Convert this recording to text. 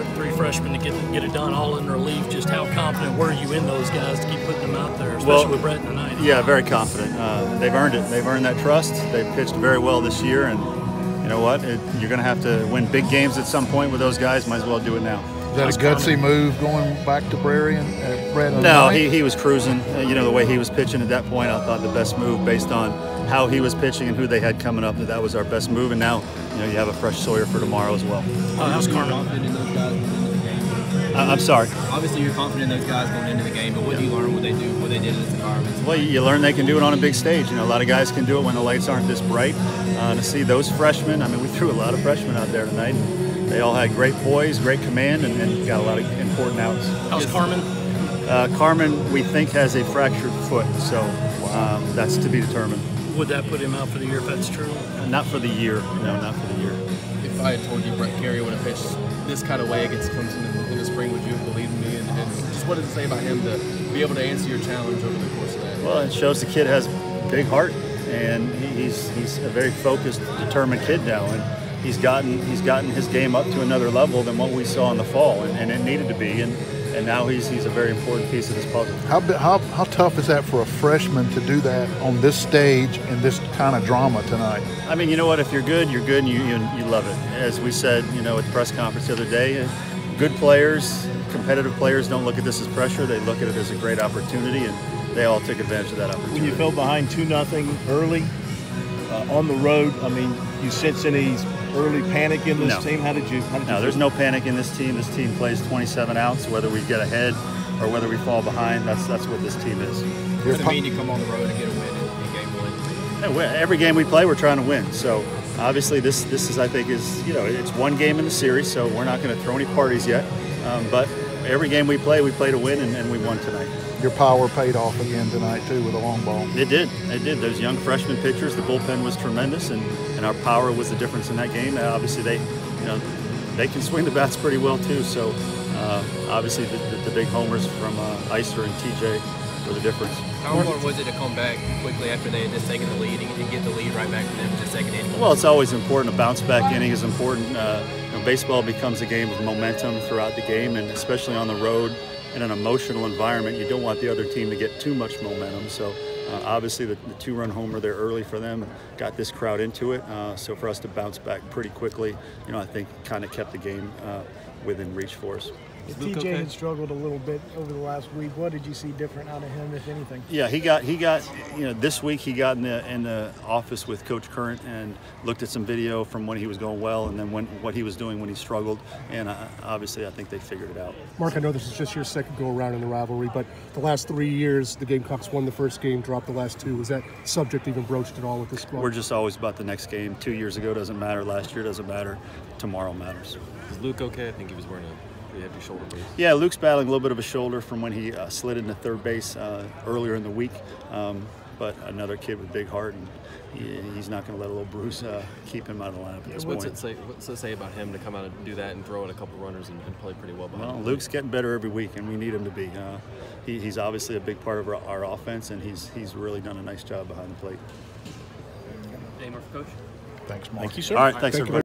start, 3 freshmen to get it done all in relief. Just how confident were you in those guys to keep putting them out there, especially with Brett tonight? Yeah, very confident. They've earned it. They've earned that trust. They've pitched very well this year, and you know what? You're going to have to win big games at some point with those guys. Might as well do it now. Is that a gutsy move going back to Brary and Brett? No, he was cruising. You know, the way he was pitching at that point, I thought the best move based on how he was pitching and who they had coming up, that was our best move. And now, you know, you have a fresh Sawyer for tomorrow as well. How's Carmen? Confident in those guys going into the game? I'm sorry. Obviously, you're confident in those guys going into the game, but what do you learn what they did in this environment? Well, you learn they can do it on a big stage. You know, a lot of guys can do it when the lights aren't this bright. To see those freshmen, I mean, we threw a lot of freshmen out there tonight. And they all had great poise, great command, and got a lot of important outs. How's Carmen? Carmen, we think, has a fractured foot, so that's to be determined. Would that put him out for the year if that's true? Not for the year. No, not for the year. If I had told you Brett Carey would have pitched this kind of way against Clemson in the spring, would you have believed me? And just what does it say about him to be able to answer your challenge over the course of that? Well, it shows the kid has a big heart, and he's a very focused, determined kid now, and he's gotten his game up to another level than what we saw in the fall, and it needed to be. And now he's a very important piece of this puzzle. How tough is that for a freshman to do that on this stage in this kind of drama tonight? I mean, you know what? If you're good, and you love it. As we said, you know, at the press conference the other day, good players, competitive players don't look at this as pressure. They look at it as a great opportunity, and they all took advantage of that opportunity. When you fell behind 2-0 early on the road, I mean, you sense any early panic in this team? How did you No, there's no panic in this team. This team plays 27 outs, whether we get ahead or whether we fall behind. That's what this team is. What does it mean to come on the road and get a win in game 1? Every game we play, we're trying to win. So obviously this is, I think, you know, it's one game in the series, so we're not going to throw any parties yet. But every game we play to win, and we won tonight. Your power paid off again tonight too with a long ball. It did. Those young freshman pitchers, the bullpen was tremendous, and our power was the difference in that game. Obviously, they can swing the bats pretty well too. So obviously, the big homers from Icer and TJ were the difference. How important was it to come back quickly after they had just taken the lead and get the lead right back to them in the second inning? Well, it's always important. A bounce back inning is important. Baseball becomes a game of momentum throughout the game, and especially on the road in an emotional environment, you don't want the other team to get too much momentum. So obviously the 2-run homer there early for them got this crowd into it. So for us to bounce back pretty quickly, you know, I think kind of kept the game within reach for us. TJ had struggled a little bit over the last week. What did you see different out of him, if anything? Yeah, he got you know, this week he got in the office with Coach Current and looked at some video from when he was going well, and then what he was doing when he struggled, and obviously I think they figured it out. Mark, I know this is just your second go around in the rivalry, but the last 3 years the Gamecocks won the first game, dropped the last 2. Was that subject even broached at all with this squad? We're just always about the next game. 2 years ago doesn't matter, last year doesn't matter, tomorrow matters. Is Luke okay? I think he was wearing a heavy shoulder brace. Yeah, Luke's battling a little bit of a shoulder from when he slid into third base earlier in the week, but another kid with big heart, and he's not going to let a little bruise keep him out of the lineup at this point. What's it say about him to come out and do that and throw in a couple runners and play pretty well behind him? Luke's getting better every week, and we need him to be. He's obviously a big part of our offense, and he's really done a nice job behind the plate. Any more for Coach? Thanks, Mark. Thank you, sir. All right, thanks, everybody.